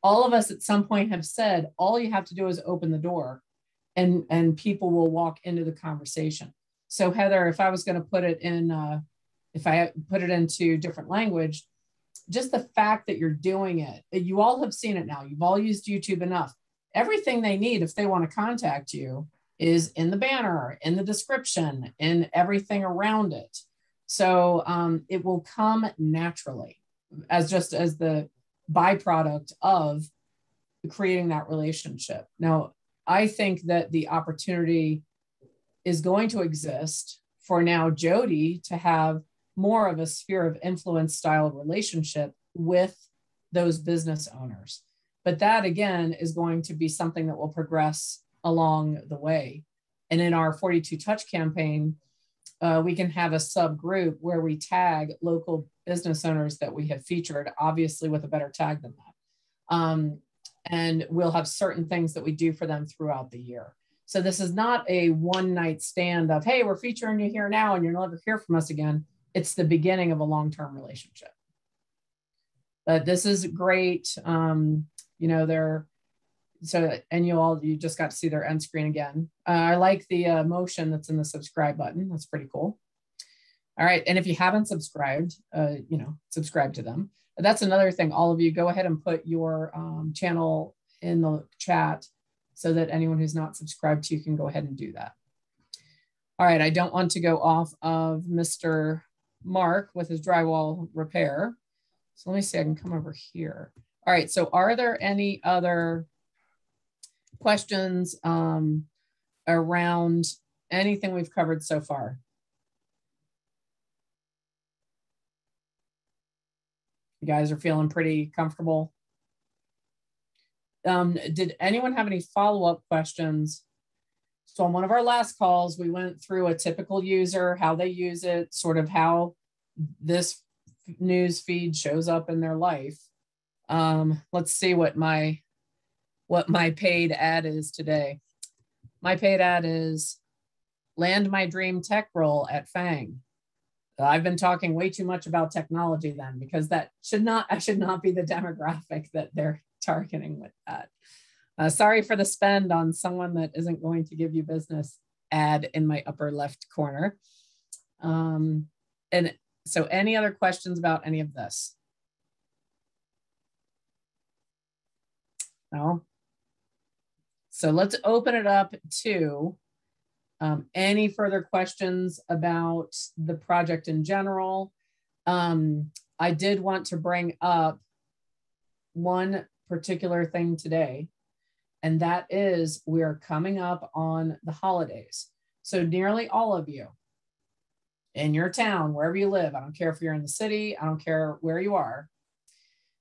all of us at some point have said, all you have to do is open the door and people will walk into the conversation. So Heather, if I was going to put it in, if I put it into different language, just the fact that you're doing it, you all have seen it now. You've all used YouTube enough. Everything they need if they want to contact you is in the banner, in the description, in everything around it. So it will come naturally as just as the byproduct of creating that relationship. Now, I think that the opportunity is going to exist for now Jody to have more of a sphere of influence style relationship with those business owners. But that again is going to be something that will progress along the way. And in our 42 Touch campaign, we can have a subgroup where we tag local business owners that we have featured, obviously with a better tag than that. And we'll have certain things that we do for them throughout the year. So this is not a one night stand of, hey, we're featuring you here now and you'll never hear from us again. It's the beginning of a long-term relationship. But this is great. You know, and you just got to see their end screen again. I like the motion that's in the subscribe button. That's pretty cool. All right. And if you haven't subscribed, you know, subscribe to them. That's another thing. All of you go ahead and put your channel in the chat so that anyone who's not subscribed to you can go ahead and do that. All right. I don't want to go off of Mr. Mark with his drywall repair. So let me see, I can come over here. All right. So are there any other questions around anything we've covered so far? You guys are feeling pretty comfortable? Did anyone have any follow-up questions? So on one of our last calls, we went through a typical user, how they use it, sort of how this news feed shows up in their life. Let's see what my paid ad is today. My paid ad is land my dream tech role at FANG. I've been talking way too much about technology then, because that should not be the demographic that they're targeting with that. Sorry for the spend on someone that isn't going to give you business ad in my upper left corner. And so any other questions about any of this? No? So let's open it up to any further questions about the project in general. I did want to bring up one particular thing today, and that is we are coming up on the holidays. So nearly all of you in your town, wherever you live, I don't care if you're in the city, I don't care where you are,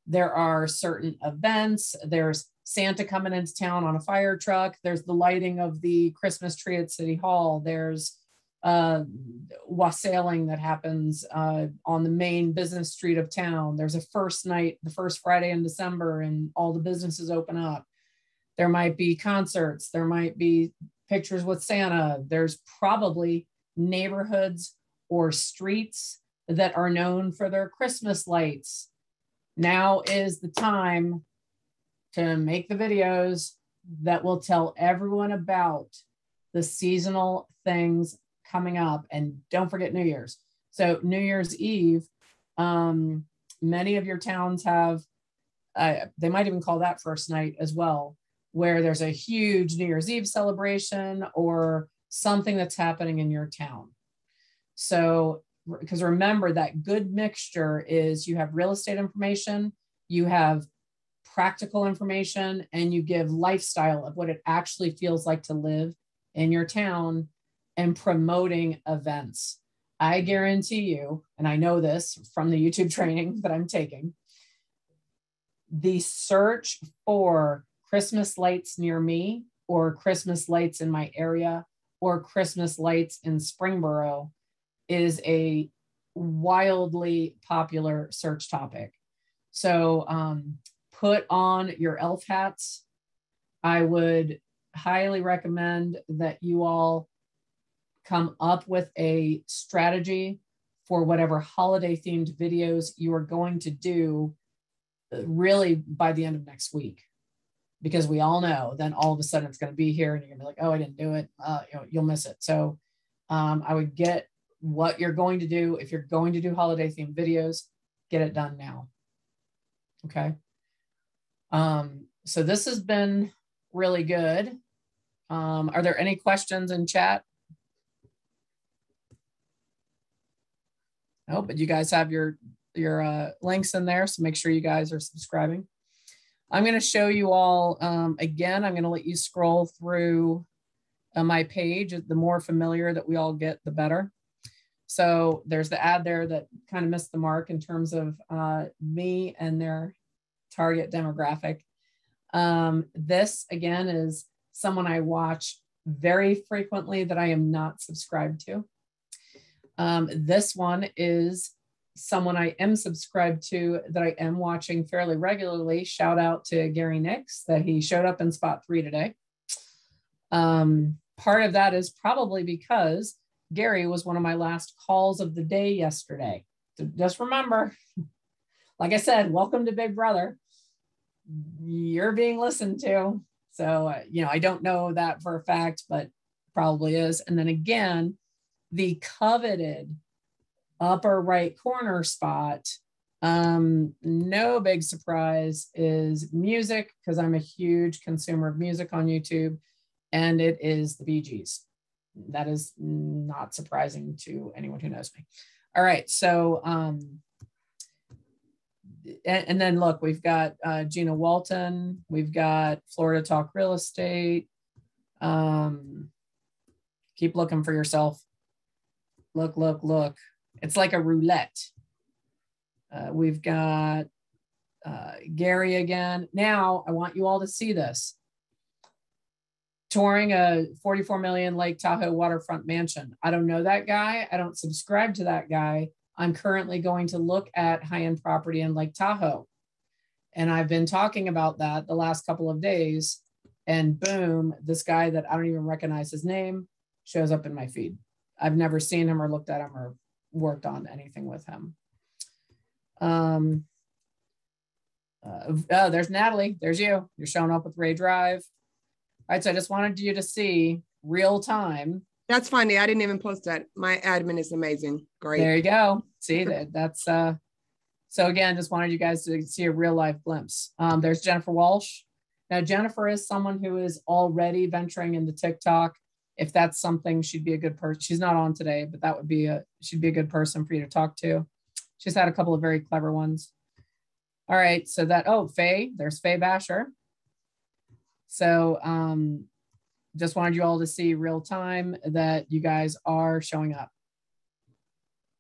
there are certain events. There's Santa coming into town on a fire truck. There's the lighting of the Christmas tree at City Hall. There's wassailing that happens on the main business street of town. There's a first night, the first Friday in December, and all the businesses open up. There might be concerts. There might be pictures with Santa. There's probably neighborhoods or streets that are known for their Christmas lights. Now is the time to make the videos that will tell everyone about the seasonal things coming up. And don't forget New Year's. So New Year's Eve, many of your towns have, they might even call that first night as well, where there's a huge New Year's Eve celebration or something that's happening in your town. So, because remember that good mixture is you have real estate information, you have practical information, and you give lifestyle of what it actually feels like to live in your town and promoting events. I guarantee you, and I know this from the YouTube training that I'm taking, the search for Christmas lights near me or Christmas lights in my area or Christmas lights in Springboro is a wildly popular search topic. So put on your elf hats. I would highly recommend that you all come up with a strategy for whatever holiday themed videos you are going to do really by the end of next week, because we all know then all of a sudden it's going to be here and you're gonna be like, oh, I didn't do it. You'll miss it. So I would get what you're going to do. If you're going to do holiday themed videos, get it done now. Okay. So this has been really good. Are there any questions in chat? No, but you guys have your links in there, so make sure you guys are subscribing. I'm going to show you all, again, I'm going to let you scroll through my page. The more familiar that we all get, the better. So there's the ad there that kind of missed the mark in terms of me and their target demographic. This, again, is someone I watch very frequently that I am not subscribed to. This one is someone I am subscribed to that I am watching fairly regularly. Shout out to Gary Nix that he showed up in spot 3 today. Part of that is probably because Gary was one of my last calls of the day yesterday. So just remember, like I said, welcome to Big Brother. You're being listened to. So, you know, I don't know that for a fact, but probably is. And then again, the coveted upper right corner spot, no big surprise, is music, because I'm a huge consumer of music on YouTube, and it is the Bee Gees. That is not surprising to anyone who knows me. All right, so and then look, we've got Gina Walton, we've got Florida Talk Real Estate. Keep looking for yourself. Look, look, look. It's like a roulette. We've got Gary again. Now, I want you all to see this. Touring a 44 million Lake Tahoe waterfront mansion. I don't know that guy. I don't subscribe to that guy. I'm currently going to look at high-end property in Lake Tahoe. And I've been talking about that the last couple of days. And boom, this guy that I don't even recognize his name shows up in my feed. I've never seen him or looked at him or worked on anything with him. Oh, there's Natalie. There's you. You're showing up with Ray Drive. All right, so I just wanted you to see real time. That's funny. I didn't even post that. My admin is amazing. Great. There you go. See, that's so again, just wanted you guys to see a real life glimpse. There's Jennifer Walsh. Now, Jennifer is someone who is already venturing into TikTok. If that's something, she'd be a good person. She's not on today, but that would be she'd be a good person for you to talk to. She's had a couple of very clever ones. All right, so that, oh, Faye, there's Faye Basher. So just wanted you all to see real time that you guys are showing up.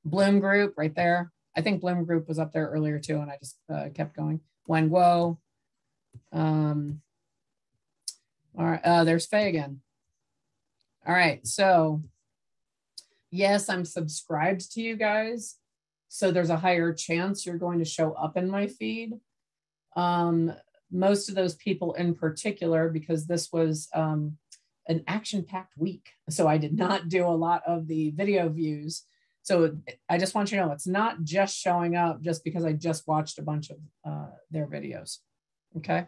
Bloom Group right there. I think Bloom Group was up there earlier too, and I just kept going. Wen Guo. All right, there's Faye again. All right, so yes, I'm subscribed to you guys, so there's a higher chance you're going to show up in my feed. Most of those people in particular, because this was an action-packed week, so I did not do a lot of the video views. So I just want you to know, it's not just showing up just because I just watched a bunch of their videos, okay?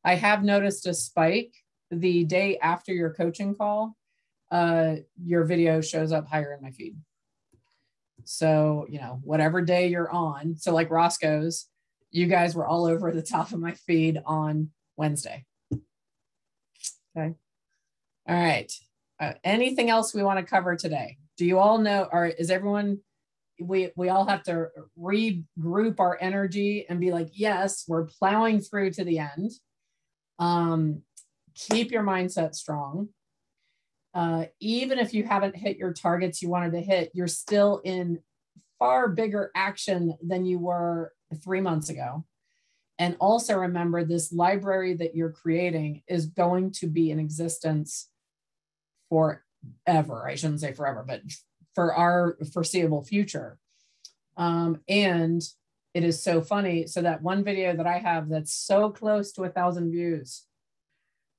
I have noticed a spike the day after your coaching call. Your video shows up higher in my feed. So, you know, whatever day you're on. So like Roscoe's, you guys were all over the top of my feed on Wednesday. Okay. All right. Anything else we want to cover today? Do you all know, or is everyone, we all have to regroup our energy and be like, yes, we're plowing through to the end. Keep your mindset strong. Even if you haven't hit your targets you wanted to hit, you're still in far bigger action than you were 3 months ago. And also remember, this library that you're creating is going to be in existence forever. I shouldn't say forever, but for our foreseeable future. And it is so funny. So that one video that I have that's so close to 1,000 views,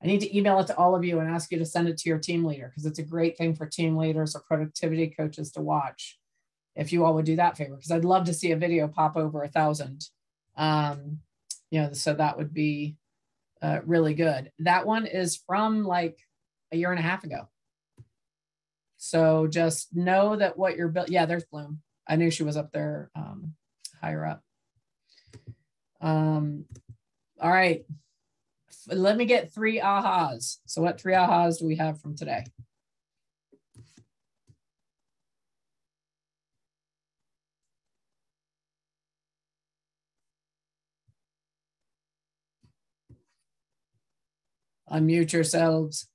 I need to email it to all of you and ask you to send it to your team leader, because it's a great thing for team leaders or productivity coaches to watch. If you all would do that favor, because I'd love to see a video pop over 1,000. You know, so that would be really good. That one is from like a year and a half ago. So just know that what you're built. Yeah, there's Bloom. I knew she was up there higher up. All right. Let me get 3 ahas. So what 3 ahas do we have from today? Unmute yourselves.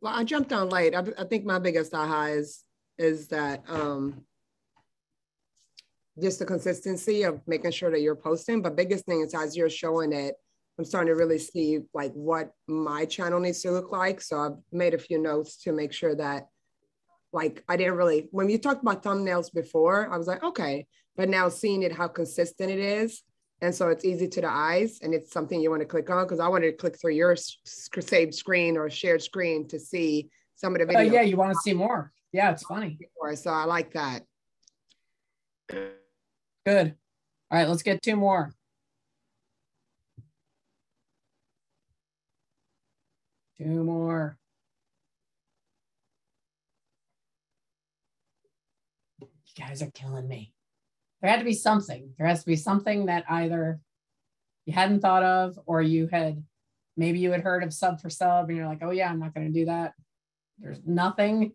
Well, I jumped on late. I think my biggest aha is that just the consistency of making sure that you're posting. But biggest thing is as you're showing it, I'm starting to really see like what my channel needs to look like. So I've made a few notes to make sure that like I didn't really, when you talked about thumbnails before, I was like, okay, but now seeing it, how consistent it is. And so it's easy to the eyes and it's something you want to click on because I wanted to click through your saved screen or shared screen to see some of the videos. Yeah, you want to see more. Yeah, it's funny. So I like that. Good. All right, let's get 2 more. Two more. You guys are killing me. There had to be something. There has to be something that either you hadn't thought of or you had, maybe you had heard of sub for sub and you're like, oh yeah, I'm not going to do that. There's nothing.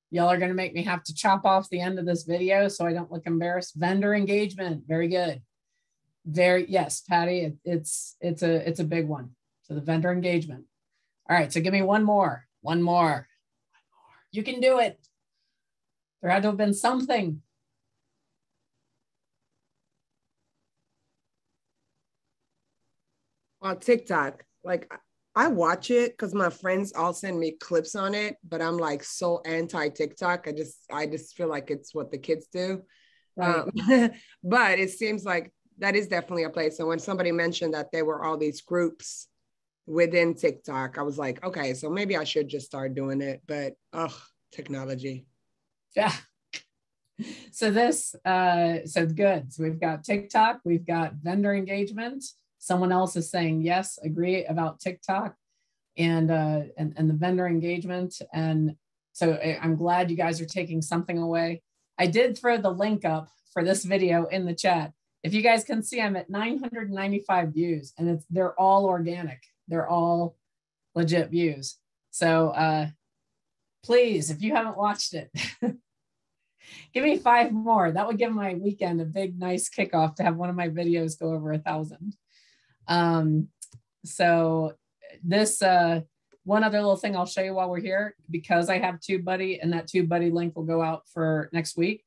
Y'all are going to make me have to chop off the end of this video so I don't look embarrassed. Vendor engagement. Very good. Yes, Patty, it's a big one. So the vendor engagement. All right, so give me one more. You can do it. There had to have been something. On TikTok, like I watch it because my friends all send me clips on it, but I'm like so anti TikTok. I just feel like it's what the kids do. Right. But it seems like that is definitely a place. And when somebody mentioned that there were all these groups within TikTok, I was like, okay, so maybe I should just start doing it. But technology. Yeah. So so good. So we've got TikTok, we've got vendor engagement. Someone else is saying yes, agree about TikTok and the vendor engagement. And so I'm glad you guys are taking something away. I did throw the link up for this video in the chat. If you guys can see, I'm at 995 views and they're all organic. They're all legit views. So please, if you haven't watched it, give me 5 more. That would give my weekend a big, nice kickoff to have one of my videos go over 1,000. So this, one other little thing I'll show you while we're here, because I have TubeBuddy and that TubeBuddy link will go out for next week.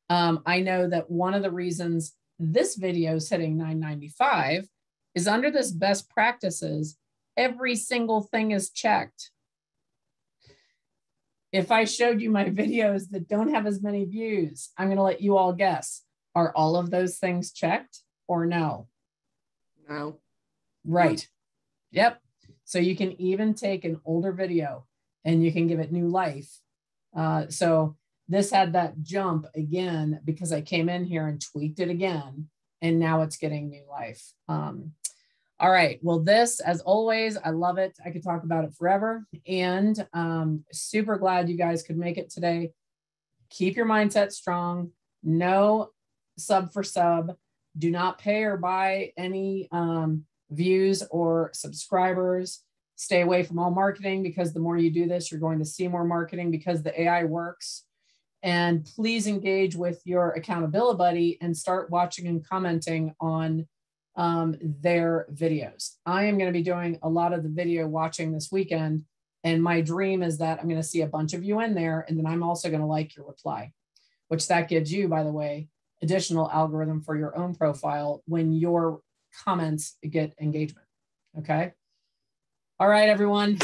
I know that one of the reasons this video is hitting 995 is under this best practices, every single thing is checked. If I showed you my videos that don't have as many views, I'm going to let you all guess. Are all of those things checked or no? No. Right. Yep. So you can even take an older video and you can give it new life. So this had that jump again because I came in here and tweaked it again, and now it's getting new life. All right. Well, this, as always, I love it. I could talk about it forever, and super glad you guys could make it today. Keep your mindset strong. No sub for sub. Do not pay or buy any views or subscribers. Stay away from all marketing, because the more you do this, you're going to see more marketing because the AI works. And please engage with your accountability buddy and start watching and commenting on their videos. I am going to be doing a lot of the video watching this weekend. And my dream is that I'm going to see a bunch of you in there. And then I'm also going to like your reply, which that gives you, by the way, additional algorithm for your own profile when your comments get engagement. Okay. All right, everyone,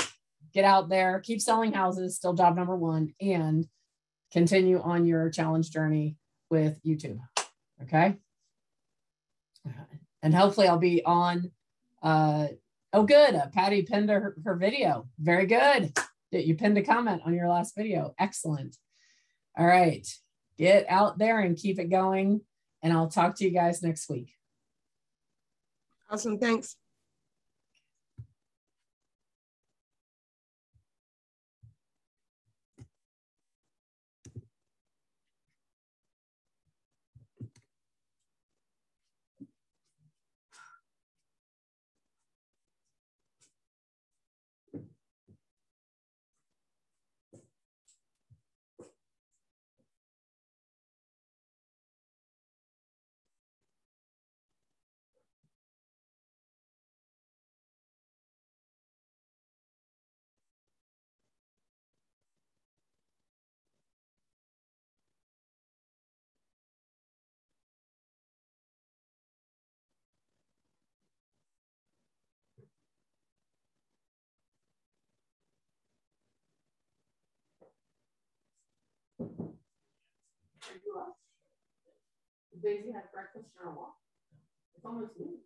get out there, keep selling houses, still job number 1, and continue on your challenge journey with YouTube. Okay. And hopefully I'll be on, oh good, Patty pinned her video. Very good. You pinned a comment on your last video. Excellent. All right. Get out there and keep it going. And I'll talk to you guys next week. Awesome. Thanks. Daisy had breakfast and a walk. It's almost noon.